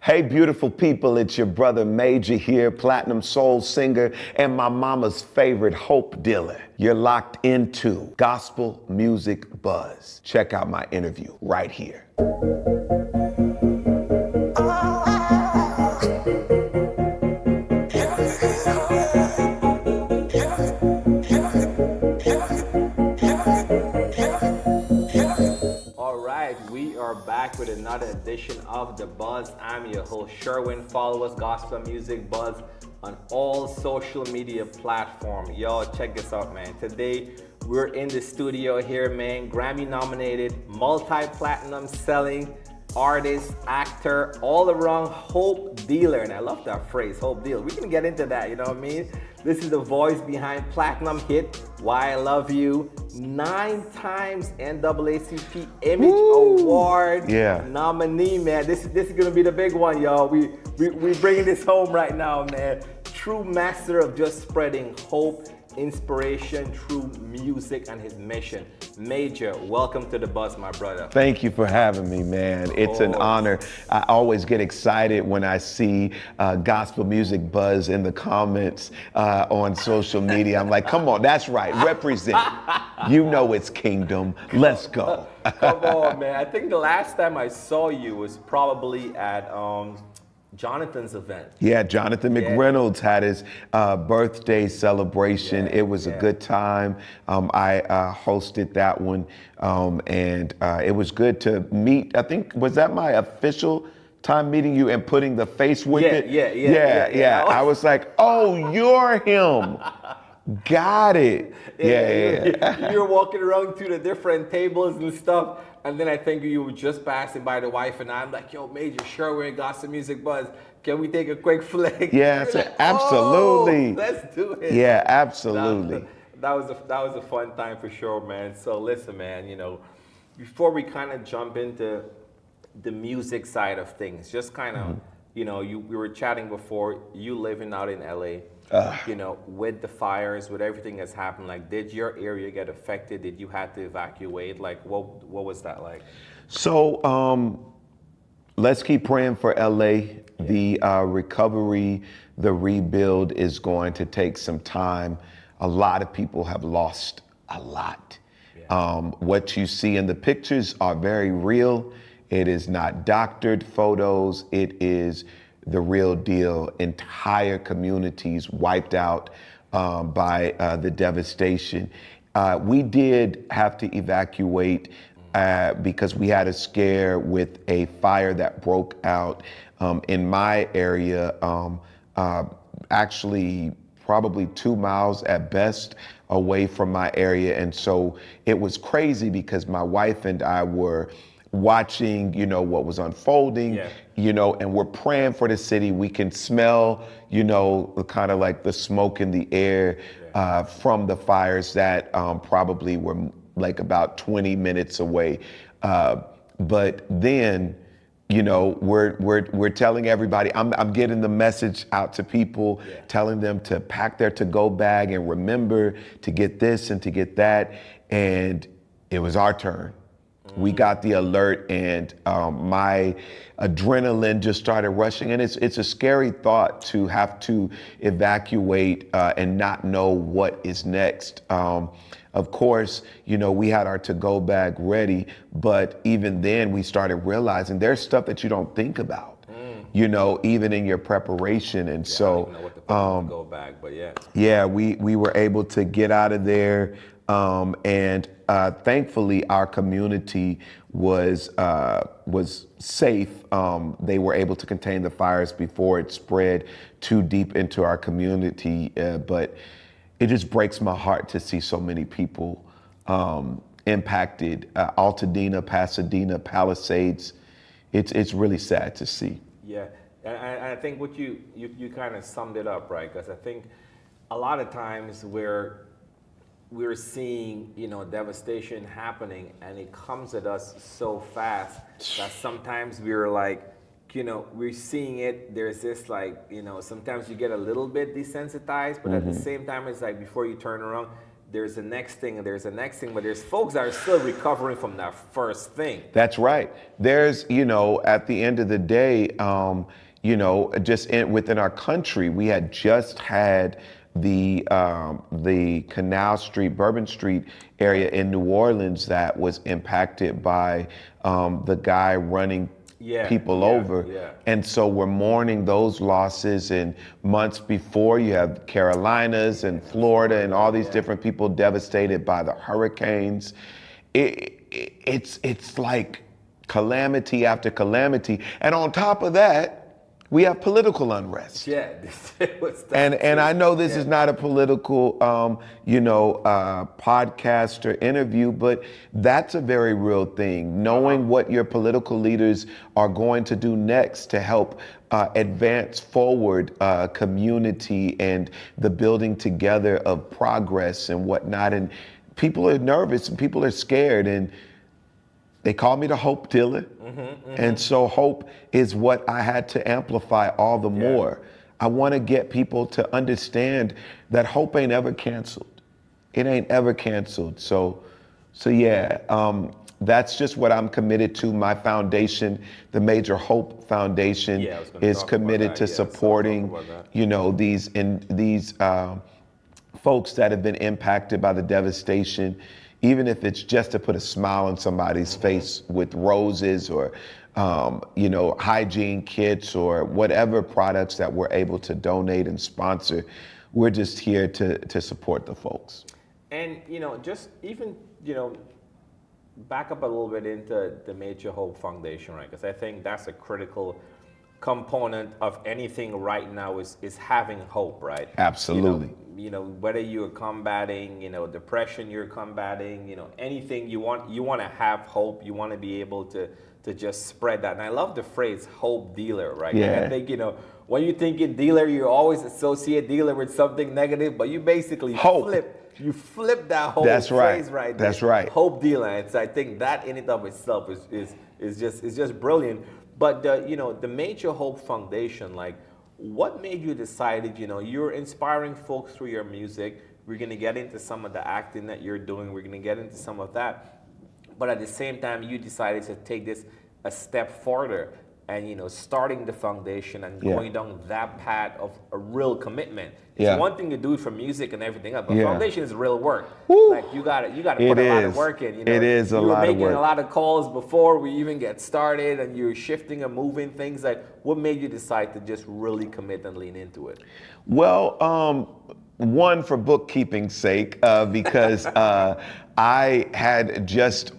Hey, beautiful people, it's your brother Major here, platinum soul singer and my mama's favorite hope dealer. You're locked into Gospel Music Buzz. Check out my interview right here. All right, we are back with another edition of The Buzz. I'm your host, Sherwin. Follow us, Gospel Music Buzz, on all social media platforms. Y'all, check this out, man. Today, we're in the studio here, man. Grammy nominated, multi-platinum selling artist, actor, all around hope dealer. And I love that phrase, hope dealer. We can get into that, you know what I mean? This is the voice behind platinum hit, Why I Love You, 9 times NAACP Image Award nominee, man. This is gonna be the big one, y'all. We bringing this home right now, man. True master of just spreading hope, inspiration through music and his mission. Major, welcome to The Buzz, my brother. Thank you for having me, man. It's an honor. I always get excited when I see Gospel Music Buzz in the comments on social media. I'm like, come on, that's right, represent. You know it's kingdom. Let's go. Come on, man. I think the last time I saw you was probably at Jonathan's event. Yeah, Jonathan McReynolds had his birthday celebration. It was a good time. I hosted that one, and it was good to meet. I think, was that my official time meeting you and putting the face with it? Yeah. I was like, oh, you're him. Got it. Yeah. You were walking around to the different tables and stuff. And then I think you were just passing by the wife and I'm like, yo, Major, Sherwin, Gospel Music Buzz. Can we take a quick flick? Yeah, I said, absolutely. Let's do it. Yeah, absolutely. That was a fun time for sure, man. So listen, man, you know, before we kind of jump into the music side of things, just kind of, you know, we were chatting before, you living out in LA. You know, with the fires, with everything that's happened, like, did your area get affected? Did you have to evacuate? Like, what was that like? So, let's keep praying for LA. The recovery, the rebuild is going to take some time. A lot of people have lost a lot. What you see in the pictures are very real. It is not doctored photos. It is the real deal. Entire communities wiped out by the devastation. We did have to evacuate because we had a scare with a fire that broke out in my area, actually probably 2 miles at best away from my area. And so it was crazy because my wife and I were watching, you know, what was unfolding, you know, and we're praying for the city. We can smell, you know, kind of like the smoke in the air from the fires that probably were like about 20 minutes away. But then, you know, we're telling everybody, I'm getting the message out to people, telling them to pack their to-go bag and remember to get this and to get that. And it was our turn. We got the alert and my adrenaline just started rushing. And it's a scary thought to have to evacuate and not know what is next. Of course, you know, we had our to-go bag ready, but even then we started realizing there's stuff that you don't think about, you know, even in your preparation. And so, I don't even know what to put in the to-go bag, but we were able to get out of there. And thankfully, our community was safe. They were able to contain the fires before it spread too deep into our community. But it just breaks my heart to see so many people impacted. Altadena, Pasadena, Palisades. It's really sad to see. Yeah, and I think what you kind of summed it up, right? Because I think a lot of times we're seeing, you know, devastation happening and it comes at us so fast that sometimes we're like, you know, we're seeing it, there's this like, you know, sometimes you get a little bit desensitized, but at the same time, it's like before you turn around, there's the next thing, and there's the next thing, but there's folks that are still recovering from that first thing. That's right. There's, at the end of the day, within our country, we had just had the Canal Street, Bourbon Street area in New Orleans that was impacted by the guy running people over. Yeah. And so we're mourning those losses. And months before, you have Carolinas and Florida and all these different people devastated by the hurricanes. It's like calamity after calamity. And on top of that, we have political unrest. Yeah. And I know this is not a political, podcast or interview, but that's a very real thing. Knowing what your political leaders are going to do next to help advance forward community and the building together of progress and whatnot. And people are nervous and people are scared. And they call me the hope dealer. And so hope is what I had to amplify all the more. I want to get people to understand that hope ain't ever canceled. It ain't ever canceled. So that's just what I'm committed to. My foundation, the Major Hope Foundation, is committed to supporting, these folks that have been impacted by the devastation. Even if it's just to put a smile on somebody's face with roses or, hygiene kits or whatever products that we're able to donate and sponsor, we're just here to support the folks. And, back up a little bit into the Major Hope Foundation, right? Because I think that's a critical component of anything right now is having hope, right? Absolutely. Whether you're combating, depression, you're combating, anything you want to have hope. You want to be able to just spread that. And I love the phrase hope dealer, right? Yeah. I think, when you think in dealer, you always associate dealer with something negative, but you basically You flip that whole phrase right there. That's right. Hope dealer. And so I think that in and of itself is just brilliant. But the Major Hope Foundation, like, what made you decide, you're inspiring folks through your music. We're going to get into some of the acting that you're doing. We're going to get into some of that. But at the same time, you decided to take this a step further and, starting the foundation and going down that path of a real commitment. It's one thing to do it for music and everything else, but foundation is real work. Woo. Like you got to put a lot of work in. It is a lot of work. You were making a lot of calls before we even get started, and you're shifting and moving things. Like, what made you decide to just really commit and lean into it? Well, one, for bookkeeping's sake, because I had just,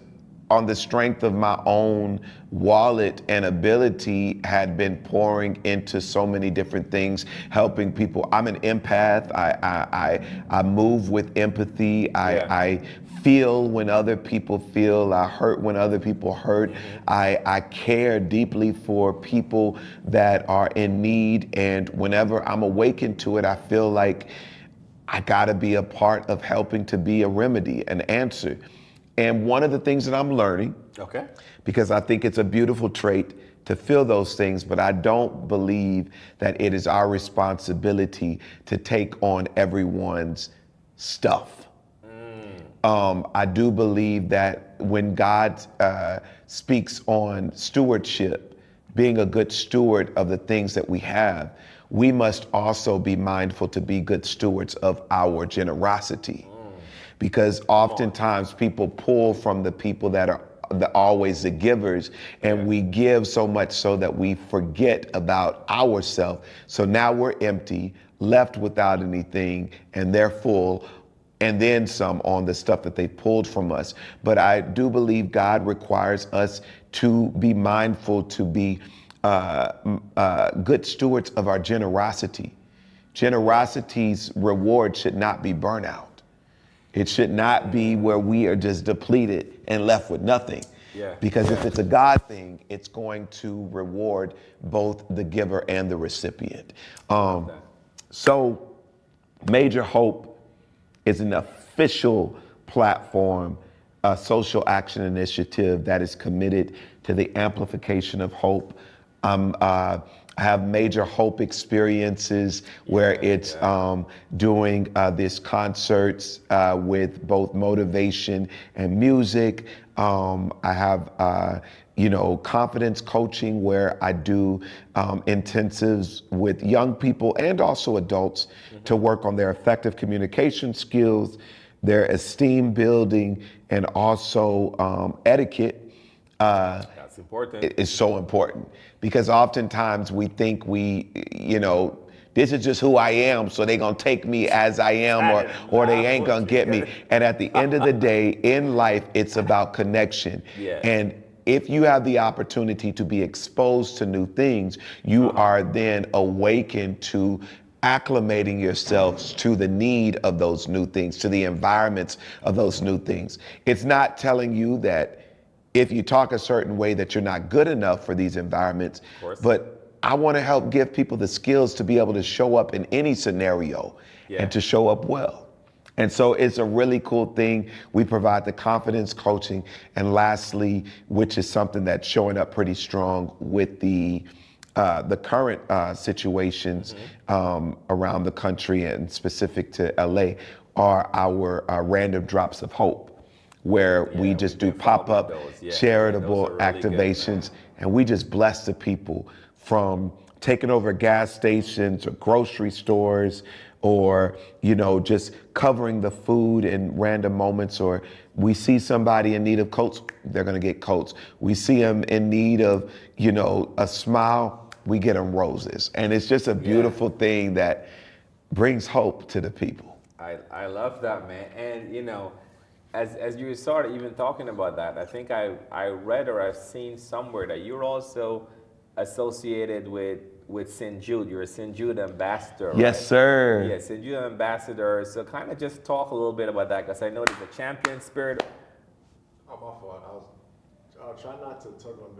on the strength of my own wallet and ability, had been pouring into so many different things, helping people. I'm an empath. I move with empathy. I feel when other people feel. I hurt when other people hurt. I care deeply for people that are in need. And whenever I'm awakened to it, I feel like I gotta be a part of helping to be a remedy, an answer. And one of the things that I'm learning, because I think it's a beautiful trait to feel those things, but I don't believe that it is our responsibility to take on everyone's stuff. I do believe that when God speaks on stewardship, being a good steward of the things that we have, we must also be mindful to be good stewards of our generosity. Because oftentimes people pull from the people that are always the givers, and we give so much so that we forget about ourselves. So now we're empty, left without anything, and they're full, and then some on the stuff that they pulled from us. But I do believe God requires us to be mindful, to be good stewards of our generosity. Generosity's reward should not be burnout. It should not be where we are just depleted and left with nothing. Because if it's a God thing, it's going to reward both the giver and the recipient. So Major Hope is an official platform, a social action initiative that is committed to the amplification of hope. I have major hope experiences where it's doing these concerts with both motivation and music. I have confidence coaching where I do intensives with young people and also adults to work on their effective communication skills, their esteem building, and also etiquette. That's important. Is so important because oftentimes we think this is just who I am, so they're gonna take me as I am, or they ain't gonna get me. And at the end of the day, in life, it's about connection. Yeah. And if you have the opportunity to be exposed to new things, you are then awakened to acclimating yourselves to the need of those new things, to the environments of those new things. It's not telling you that if you talk a certain way that you're not good enough for these environments, but I want to help give people the skills to be able to show up in any scenario and to show up well. And so it's a really cool thing. We provide the confidence coaching. And lastly, which is something that's showing up pretty strong with the current situations around the country and specific to LA, are our random drops of hope, where we just do pop-up charitable activations, and we just bless the people, from taking over gas stations or grocery stores, or just covering the food in random moments. Or we see somebody in need of coats, they're going to get coats. We see them in need of a smile, we get them roses. And it's just a beautiful thing that brings hope to the people. I love that, man. And as you started even talking about that, I think I read or I've seen somewhere that you're also associated with St. Jude. You're a St. Jude ambassador, right? Yes, sir. Yeah, St. Jude ambassador. So kind of just talk a little bit about that, because I know there's a champion spirit. Oh, my fault. I was trying not to tug on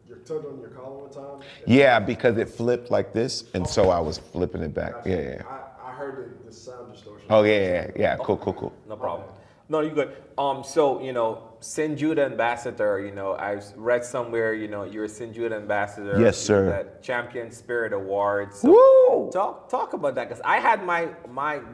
your tugged on your collar one time. Yeah, because it flipped like this, and so I was flipping it back. Yeah. I heard the sound distortion. Oh, yeah. Cool. No problem. No, you're good. So, St. Jude ambassador, I've read somewhere, you're a St. Jude ambassador. Yes, sir. That Champion Spirit Award. So Woo! Talk about that, because I had my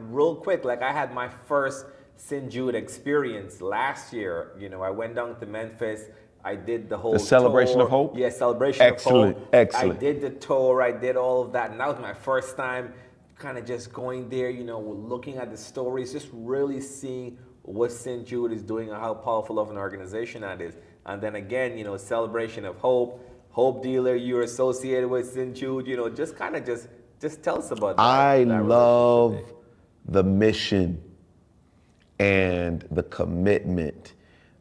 real quick, I had my first St. Jude experience last year. I went down to Memphis. I did the whole Celebration tour. of Hope? Yeah, Celebration of Hope. Excellent. I did the tour. I did all of that. And that was my first time kind of just going there, looking at the stories, just really seeing what St. Jude is doing and how powerful of an organization that is. And then again, Celebration of Hope, Hope Dealer, you're associated with St. Jude, just kind of just tell us about that. I love the mission and the commitment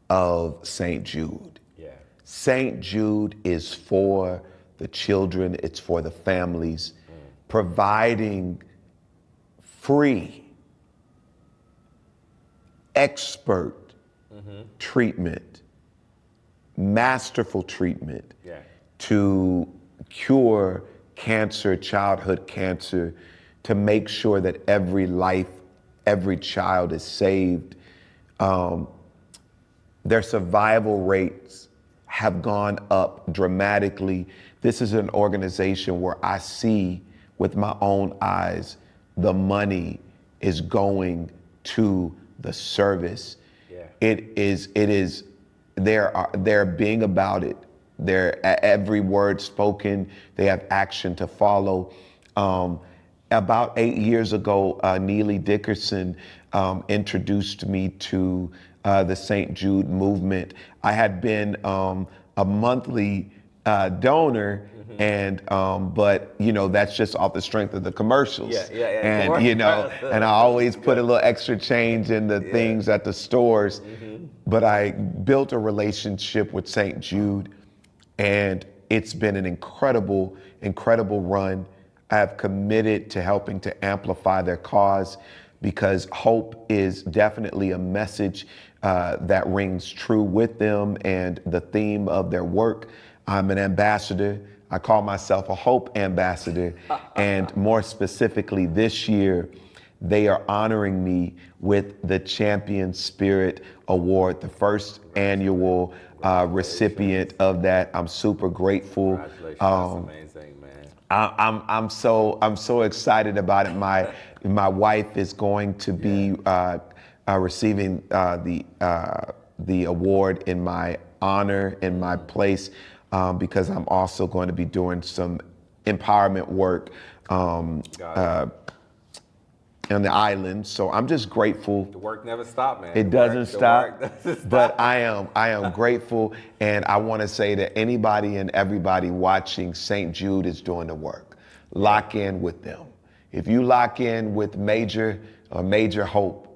of St. Jude. Yeah. St. Jude is for the children, it's for the families, providing free, expert treatment, masterful treatment to cure cancer, childhood cancer, to make sure that every life, every child is saved. Their survival rates have gone up dramatically. This is an organization where I see with my own eyes the money is going to the service. Yeah. It is they're being about it. They're every word spoken, they have action to follow. About 8 years ago, Neely Dickerson introduced me to the St. Jude movement. I had been a monthly donor, and but that's just off the strength of the commercials. And and I always put a little extra change in the things at the stores. But I built a relationship with St. Jude, and it's been an incredible run. I have committed to helping to amplify their cause, because hope is definitely a message that rings true with them and the theme of their work. I'm an ambassador. I call myself a hope ambassador. And more specifically this year, they are honoring me with the Champion Spirit Award, the first annual recipient of that. I'm super grateful. Congratulations, that's amazing, man. I'm so excited about it. My wife is going to be receiving the award in my honor, in my place, because I'm also going to be doing some empowerment work on the island. So I'm just grateful. The work never stops, man. It doesn't stop. But I am grateful, and I want to say that anybody and everybody watching, St. Jude is doing the work. Lock in with them. If you lock in with Major Hope,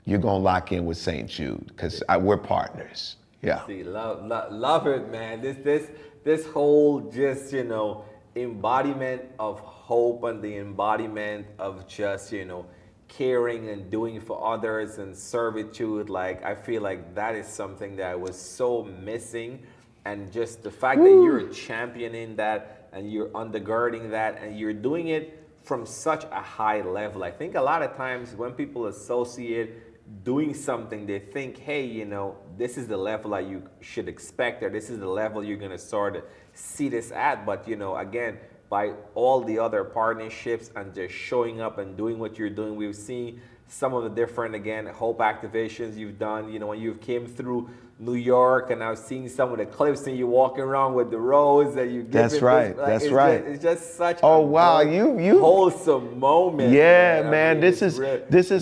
you're gonna lock in with St. Jude, because we're partners. Yeah. See, love it, man. This whole just, embodiment of hope and the embodiment of just, caring and doing for others and servitude. Like, I feel like that is something that was so missing. And just the fact that you're championing that and you're undergirding that and you're doing it from such a high level. I think a lot of times when people associate doing something, they think, hey, this is the level that you should expect, or this is the level you're going to sort of see this at. But, again, by all the other partnerships and just showing up and doing what you're doing, we've seen some of the different, again, hope activations you've done, when you came through New York, and I've seen some of the clips and you walking around with the rose that you give. That's right. That's right. It's just such you wholesome moment. Yeah, man. This is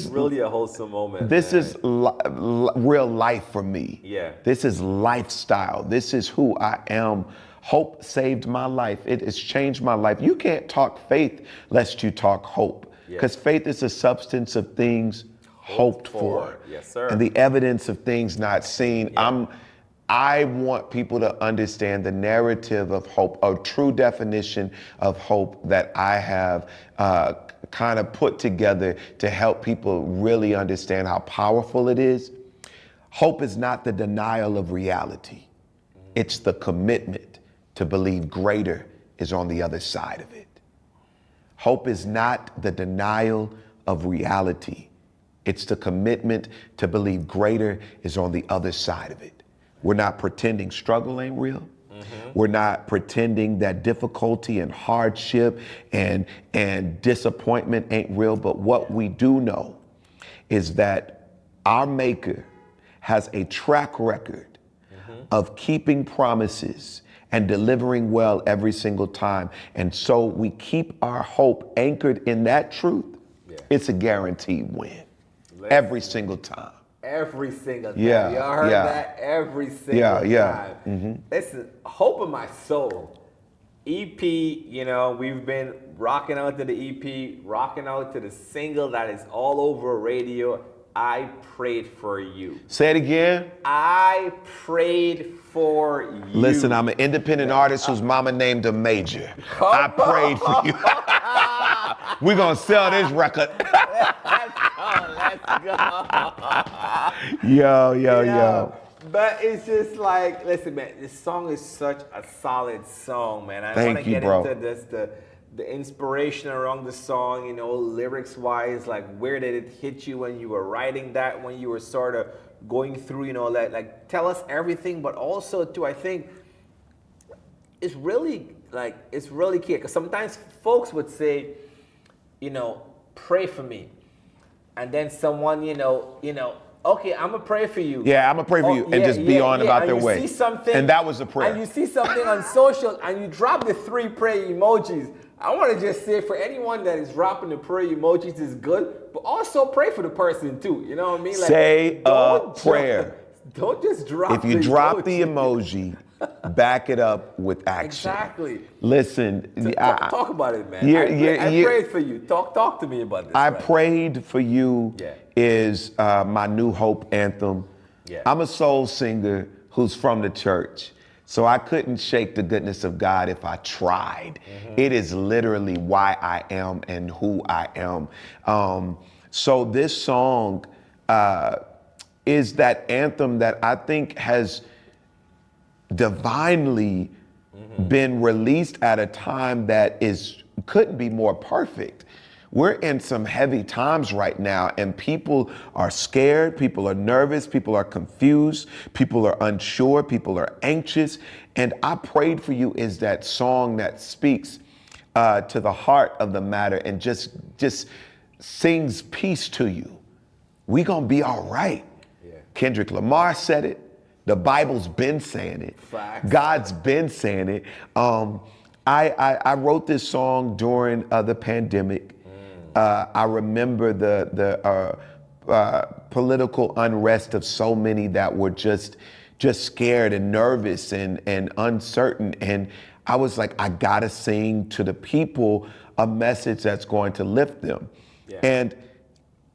really a wholesome moment. This is real life for me. Yeah. This is lifestyle. This is who I am. Hope saved my life. It has changed my life. You can't talk faith lest you talk hope, because faith is a substance of things hoped for. Yes, sir. And the evidence of things not seen. Yeah. I want people to understand the narrative of hope, a true definition of hope that I have kind of put together to help people really understand how powerful it is. Hope is not the denial of reality. It's the commitment to believe greater is on the other side of it. Hope is not the denial of reality. It's the commitment to believe greater is on the other side of it. We're not pretending struggle ain't real. Mm-hmm. We're not pretending that difficulty and hardship and disappointment ain't real. But what we do know is that our Maker has a track record of keeping promises and delivering well every single time. And so we keep our hope anchored in that truth. Yeah. It's a guaranteed win. Every single time. Every single time. Yeah. Y'all heard that? Every single time. Mm-hmm. Listen, Hope of My Soul. EP, we've been rocking out to the EP, rocking out to the single that is all over radio. I prayed for you. Say it again. I prayed for you. Listen, I'm an independent artist whose mama named him Major. I prayed for you. We're going to sell this record. Let's go. Yo. But it's just like, listen, man, this song is such a solid song, man. I want to get into this, the inspiration around the song, lyrics wise, like where did it hit you when you were writing that, when you were sort of going through, like tell us everything, but also too, I think it's really key, because sometimes folks would say, pray for me, and then someone, okay, I'm gonna pray for you. Yeah, I'm gonna pray for you, and just be on about their way. See something, and that was a prayer. And you see something on social, and you drop the 3 prayer emojis. I want to just say, for anyone that is dropping the prayer emojis is good, but also pray for the person too. You know what I mean? Like, say a prayer. Don't just drop. If you drop the emoji, back it up with action. Exactly. Listen, talk about it, man. I prayed for you. Talk to me about this. I prayed for you. Is my new hope anthem. Yeah. I'm a soul singer who's from the church. So I couldn't shake the goodness of God if I tried. Mm-hmm. It is literally why I am and who I am. So this song is that anthem that I think has divinely been released at a time that couldn't be more perfect. We're in some heavy times right now, and people are scared, people are nervous, people are confused, people are unsure, people are anxious. And I Prayed for You is that song that speaks to the heart of the matter and just sings peace to you, we gonna be all right. Yeah. Kendrick Lamar said it. The Bible's been saying it. Facts. God's been saying it. I wrote this song during the pandemic. I remember the political unrest of so many that were just scared and nervous and uncertain. And I was like, I gotta sing to the people a message that's going to lift them. Yeah. And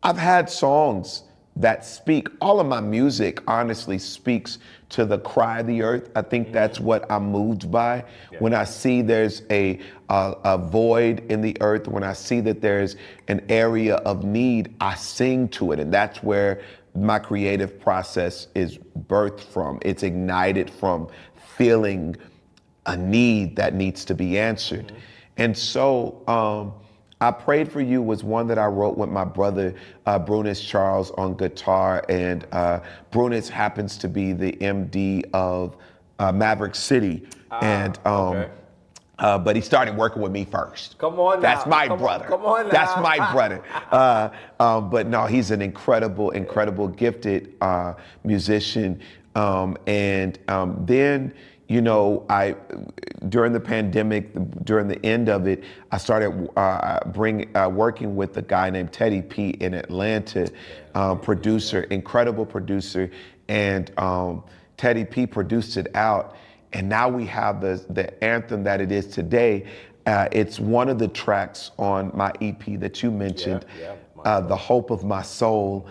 I've had songs that speak, all of my music honestly speaks to the cry of the earth. I think that's what I'm moved by. Yeah. When I see there's a void in the earth, when I see that there's an area of need, I sing to it. And that's where my creative process is birthed from. It's ignited from feeling a need that needs to be answered. And so, I Prayed for You was one that I wrote with my brother, Brunis Charles, on guitar. And Brunis happens to be the MD of Maverick City. But he started working with me first. Come on now. That's my Come brother. on now. That's my brother. But no, he's an incredible gifted musician. Then, you know, during the pandemic, during the end of it, I started working with a guy named Teddy P in Atlanta, producer, incredible producer, and Teddy P produced it out, and now we have the anthem that it is today. It's one of the tracks on my EP that you mentioned, The Hope of My Soul.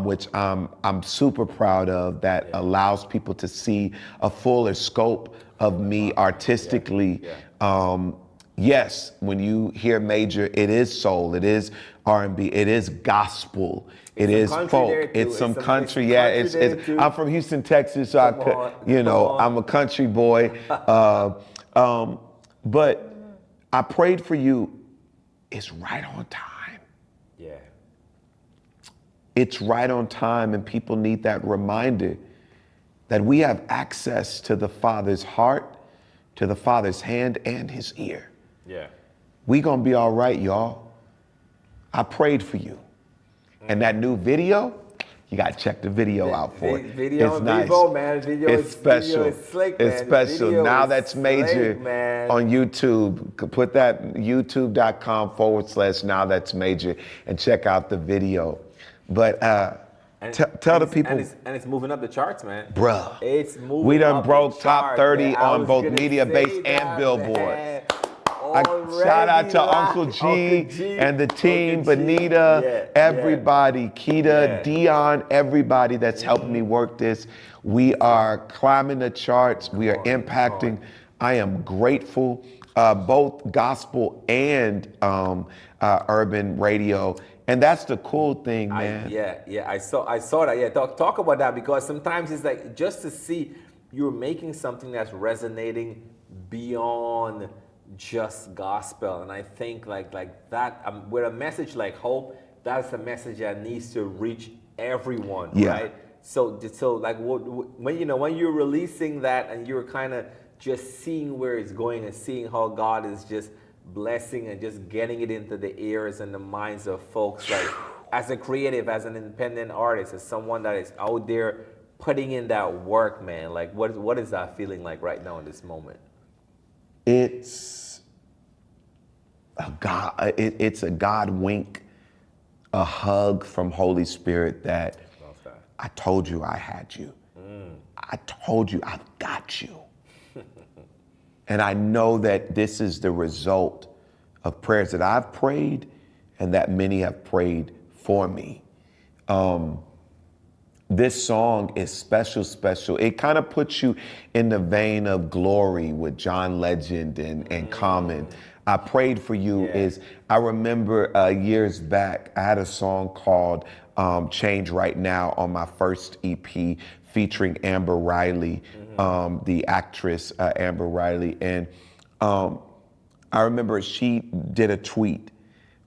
Which I'm super proud of, that allows people to see a fuller scope of me artistically. Yes, when you hear Major, it is soul, it is R&B, it is gospel, it is folk, it's some country. I'm from Houston, Texas, so I'm a country boy. But I Prayed for You is right on time. Yeah. It's right on time, and people need that reminder that we have access to the Father's heart, to the Father's hand and his ear. Yeah. We gonna be all right, y'all. I prayed for you. And that new video, you gotta check the video out for it. Video it's nice. Vivo, man. Video it's special. Video is slick, man. It's special. Video now is that's Major slick, man. on YouTube. Put that youtube.com/Now That's Major and check out the video. But tell the people. And it's moving up the charts, man. Bruh. It's moving We done up broke the top charts, 30 man. on both MediaBase and Billboard. Man. Shout out to Already, Uncle G and the team, Uncle G. Benita, everybody, Keita, Yeah. Dion, everybody that's helping me work this. We are climbing the charts. We are impacting. I am grateful, both gospel and urban radio. And that's the cool thing, man. I saw that. Yeah, talk about that, because sometimes it's like just to see you're making something that's resonating beyond just gospel. And I think like that, with a message like hope, that's a message that needs to reach everyone, right? So like when you're releasing that and you're kind of just seeing where it's going and seeing how God is just blessing and just getting it into the ears and the minds of folks, like as a creative, as an independent artist, as someone that is out there putting in that work, man, like what is that feeling like right now in this moment? It's a God wink, a hug from Holy Spirit that I told you I had you. I told you I've got you. And I know that this is the result of prayers that I've prayed and that many have prayed for me. This song is special. It kind of puts you in the vein of Glory with John Legend and Common. I Prayed for You I remember years back, I had a song called Change Right Now on my first EP featuring Amber Riley, the actress Amber Riley. And I remember she did a tweet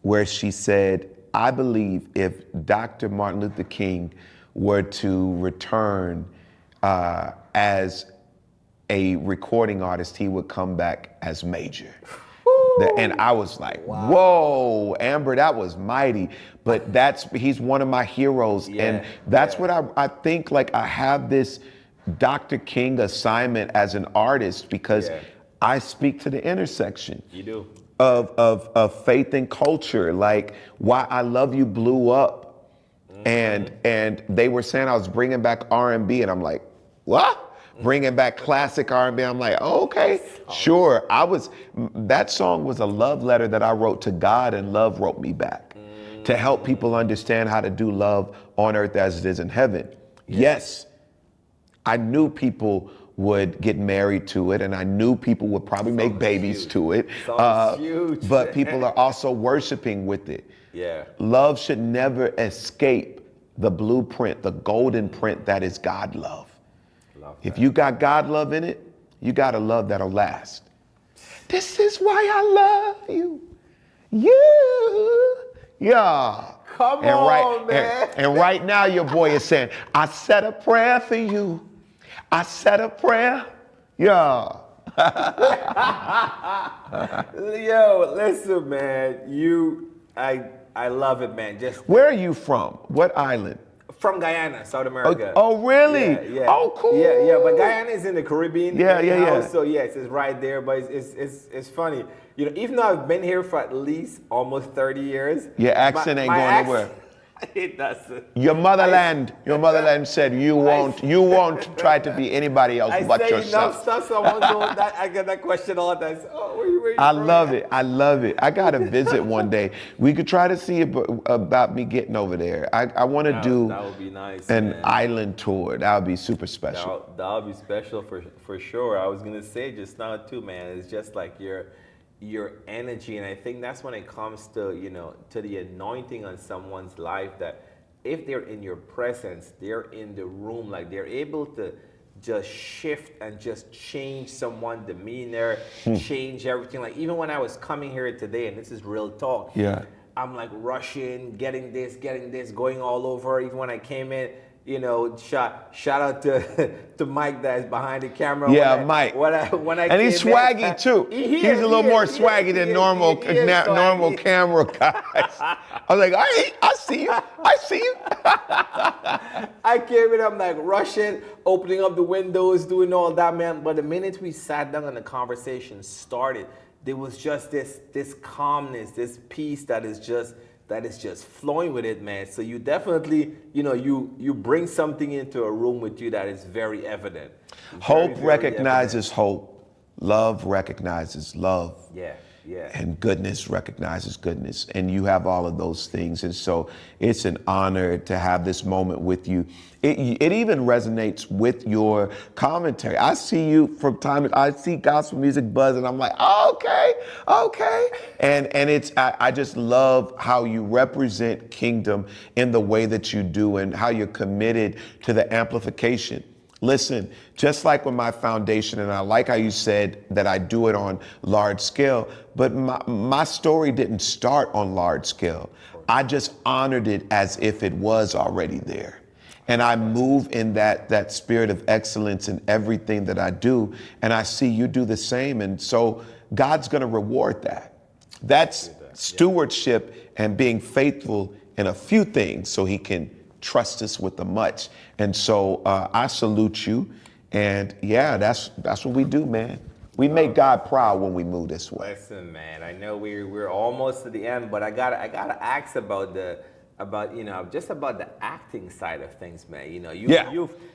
where she said, I believe if Dr. Martin Luther King were to return as a recording artist, he would come back as Major. And I was like, whoa, Amber, that was mighty. But he's one of my heroes. And that's what I think, like, I have this Dr. King assignment as an artist because I speak to the intersection. You do. Of faith and culture. Like, Why I Love You blew up. And they were saying I was bringing back R&B, and I'm like, what? Bringing back classic R&B. I'm like, oh, okay, sure. That song was a love letter that I wrote to God, and love wrote me back to help people understand how to do love on earth as it is in heaven. Yes, I knew people would get married to it, and I knew people would probably make babies to it. But people are also worshiping with it. Yeah. Love should never escape the blueprint, the golden print that is God love. If you got God love in it, you got a love that'll last. This is why I love you. You. Yeah. Come on, man. And right now your boy is saying, I said a prayer for you. I said a prayer. Yeah. Yo, listen, man. I love it, man. Where are you from? What island? From Guyana, South America. Oh, really? Yeah. Oh, cool. Yeah. But Guyana is in the Caribbean. Yeah. So yes, it's right there. But it's funny. You know, even though I've been here for at least almost 30 years. Your accent ain't going anywhere. It doesn't. Your motherland said you won't try to be anybody else but yourself. I say enough stuff, so I get that question all the time. So, oh, where you I love it. I gotta visit one day. We could try to see about me getting over there. I want to do that would be nice, an island tour. That would be super special. That would be special for sure. I was gonna say just now too, man. It's just like your energy, and I think that's when it comes to to the anointing on someone's life, that if they're in your presence, they're in the room, like they're able to just shift and just change someone's demeanor, change everything. Like even when I was coming here today, and this is real talk, I'm like rushing, getting this, going all over. Even when I came in, shout out to Mike that's behind the camera. Yeah, Mike. When I and he's swaggy too. He's a little more swaggy than normal camera guys. I was like, I see you. I came in, I'm like rushing, opening up the windows, doing all that, man. But the minute we sat down and the conversation started, there was just this calmness, this peace that is just flowing with it, man. So you definitely, you bring something into a room with you that is very evident. Hope recognizes hope. Love recognizes love. Yeah. And goodness recognizes goodness. And you have all of those things. And so it's an honor to have this moment with you. It even resonates with your commentary. I see you from time to time. I see gospel music buzz, and I'm like, oh, okay. And I just love how you represent kingdom in the way that you do, and how you're committed to the amplification. Listen, just like with my foundation, and I like how you said that I do it on large scale, but my story didn't start on large scale. I just honored it as if it was already there. And I move in that spirit of excellence in everything that I do. And I see you do the same. And so God's going to reward that. That's stewardship and being faithful in a few things so he can trust us with the much. And so I salute you. And yeah, that's what we do, man. We make God proud when we move this way. Listen, man, I know we're almost to the end, but I gotta ask about the acting side of things, man.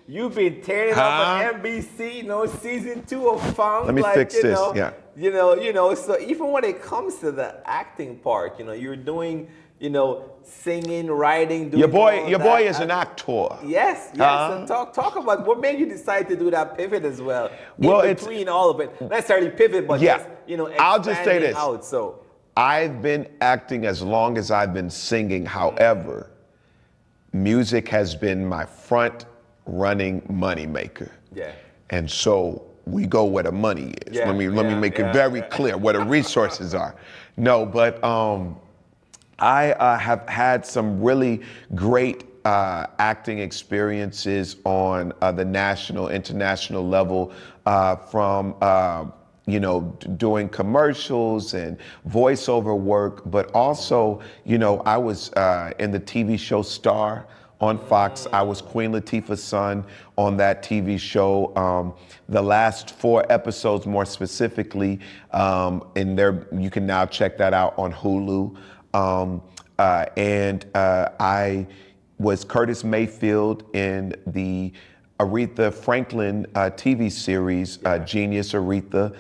You've been tearing up on NBC, season 2 of Funk. Let me fix this. So even when it comes to the acting part, you're doing, singing, writing, doing your boy is an actor. Yes. So talk about what made you decide to do that pivot as well. In between all of it, not necessarily pivot, but I'll just say this. Out, so. I've been acting as long as I've been singing. However, music has been my front running moneymaker. Yeah. And so we go where the money is. Let me make it very clear where the resources are. No, but I have had some really great acting experiences on the national, international level from doing commercials and voiceover work, but also, I was in the TV show Star on Fox. I was Queen Latifah's son on that TV show. The last 4 episodes, more specifically, in there, you can now check that out on Hulu. I was Curtis Mayfield in the Aretha Franklin TV series, Genius Aretha,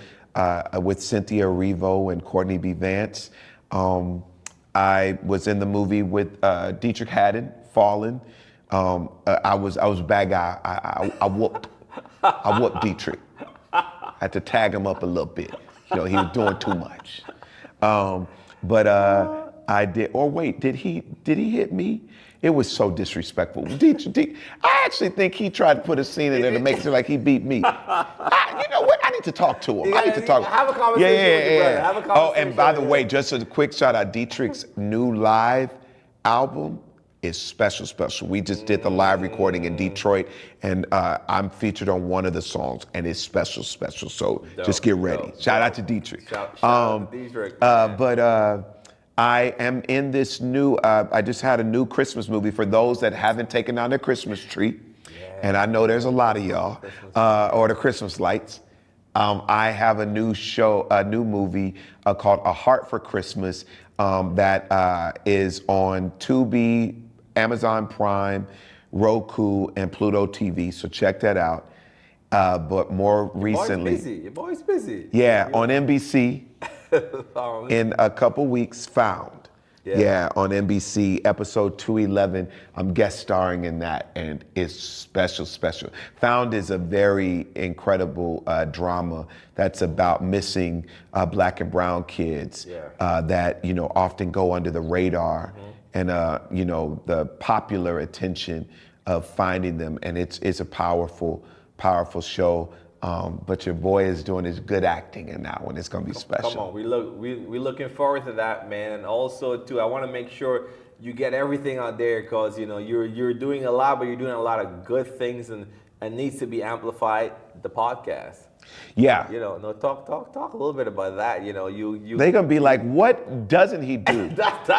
with Cynthia Erivo and Courtney B. Vance. I was in the movie with Dietrich Haddon, Fallen. I was a bad guy. I whooped Dietrich. I had to tag him up a little bit. He was doing too much. I did. Or wait, did he hit me? It was so disrespectful. I actually think he tried to put a scene in there to make it seem like he beat me. You know what? I need to talk to him. I need to talk. Have a conversation with your brother. Have a conversation. Oh, and by the way, just a quick shout out, Dietrich's new live album is special. We just did the live recording in Detroit, and I'm featured on one of the songs, and it's special. So just get ready. Shout out to Dietrich. Shout out to Dietrich. I am in this new, I just had a new Christmas movie for those that haven't taken down their Christmas tree. And I know there's a lot of y'all, or the Christmas lights. I have a new movie called A Heart for Christmas that is on Tubi, Amazon Prime, Roku, and Pluto TV. So check that out. But more recently. Your boy's busy. Yeah, on NBC. In a couple weeks, Found. Yeah, on NBC, episode 211. I'm guest starring in that, and it's special. Found is a very incredible drama that's about missing Black and brown kids that often go under the radar, and the popular attention of finding them, and it's a powerful show. But your boy is doing his good acting in that one. It's gonna be special. Come on, we looking forward to that, man. And also too, I want to make sure you get everything out there, because you're doing a lot, but you're doing a lot of good things, and needs to be amplified. The podcast. Yeah. Talk a little bit about that. They're gonna be like, what doesn't he do?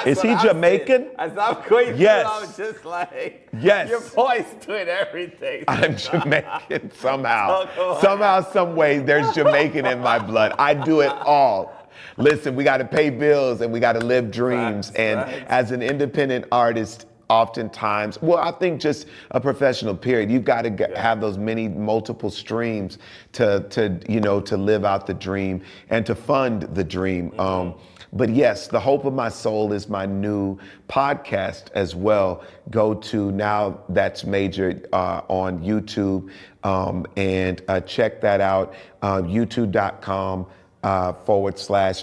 Is he Jamaican? As I'm going through, I'm just like, yes. Your boy's doing everything. I'm Jamaican somehow. Somehow, some way, there's Jamaican in my blood. I do it all. Listen, we got to pay bills and we got to live dreams. As an independent artist, oftentimes, I think just a professional period, you've got to have those multiple streams to live out the dream and to fund the dream. But yes, The Hope of My Soul is my new podcast as well. Go to Now That's Major on YouTube and check that out. YouTube.com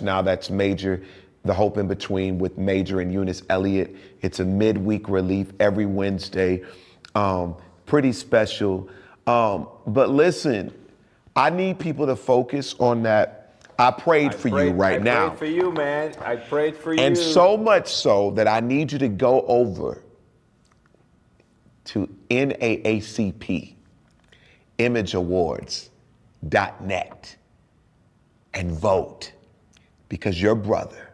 / Now That's Major. The Hope in Between with Major and Eunice Elliott. It's a midweek relief every Wednesday. Pretty special. But listen, I need people to focus on that. I prayed for you right now. I prayed for you, man. I prayed for you. And so much so that I need you to go over to NAACP, imageawards.net, and vote, because your brother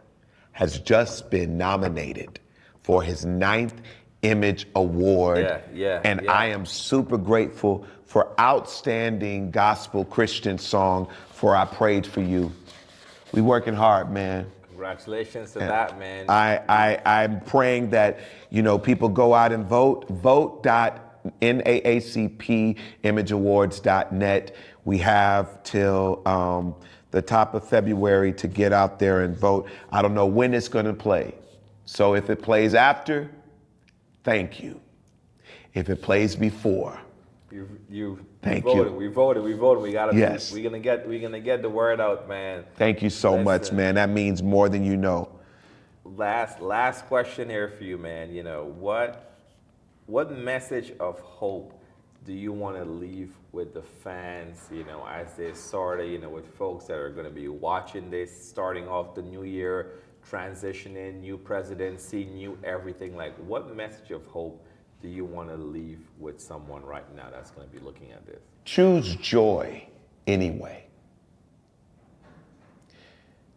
has just been nominated for his 9th Image Award. I am super grateful for Outstanding Gospel Christian Song for I Prayed for You. We working hard, man. Congratulations to that, man. I'm praying that, people go out and vote. Vote.naacpimageawards.net. We have till the top of February to get out there and vote. I don't know when it's going to play. So if it plays after, thank you. If it plays before, thank you. We voted. We gotta. Yes. We're gonna get the word out, man. Thank you so much, man. That means more than you know. Last question here for you, man. What message of hope do you want to leave with the fans, as they sort of, with folks that are going to be watching this, starting off the new year, transitioning, new presidency, new everything? Like, what message of hope do you want to leave with someone right now that's going to be looking at this? Choose joy anyway.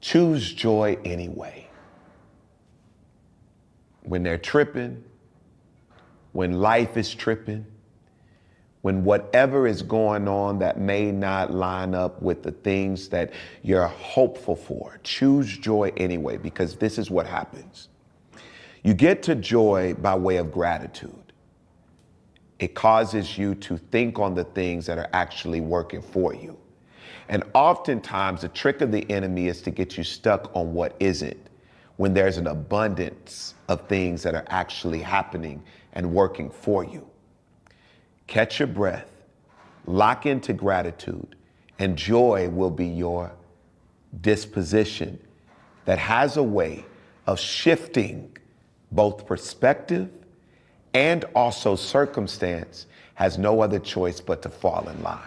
choose joy anyway. When they're tripping, when life is tripping, when whatever is going on that may not line up with the things that you're hopeful for, choose joy anyway, because this is what happens. You get to joy by way of gratitude. It causes you to think on the things that are actually working for you. And oftentimes the trick of the enemy is to get you stuck on what isn't, when there's an abundance of things that are actually happening and working for you. Catch your breath, lock into gratitude, and joy will be your disposition that has a way of shifting both perspective and also circumstance, has no other choice but to fall in line.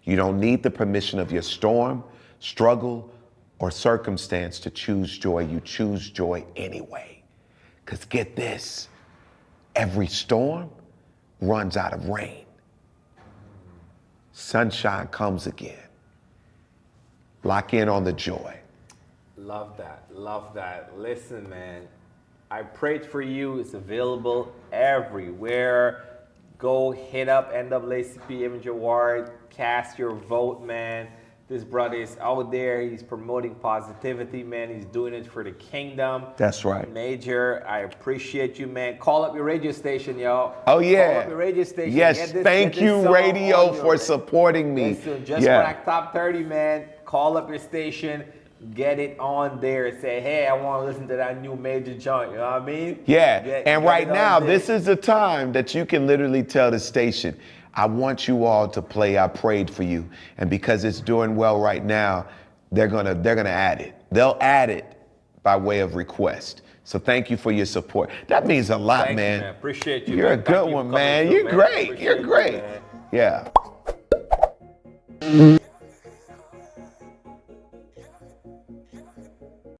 You don't need the permission of your storm, struggle, or circumstance to choose joy. You choose joy anyway. Because get this, every storm runs out of rain. Sunshine comes again. Lock in on the joy. Love that. Love that. Listen, man, I prayed for you. It's available everywhere. Go hit up NAACP Image Award. Cast your vote, man. This brother is out there. He's promoting positivity, man. He's doing it for the kingdom. That's right. Major, I appreciate you, man. Call up your radio station, y'all. Oh, yeah. Call up your radio station. Yes, thank you, radio, for supporting me. Listen, just Crack Top 30, man. Call up your station. Get it on there. Say, hey, I want to listen to that new Major joint. You know what I mean? Yeah, and right now, this is the time that you can literally tell the station, I want you all to play I Prayed for You. And because it's doing well right now, they're gonna add it. They'll add it by way of request. So thank you for your support. That means a lot, Thank man. You, man. Appreciate you. You're man. a good one, man. You're great. You're great. Yeah.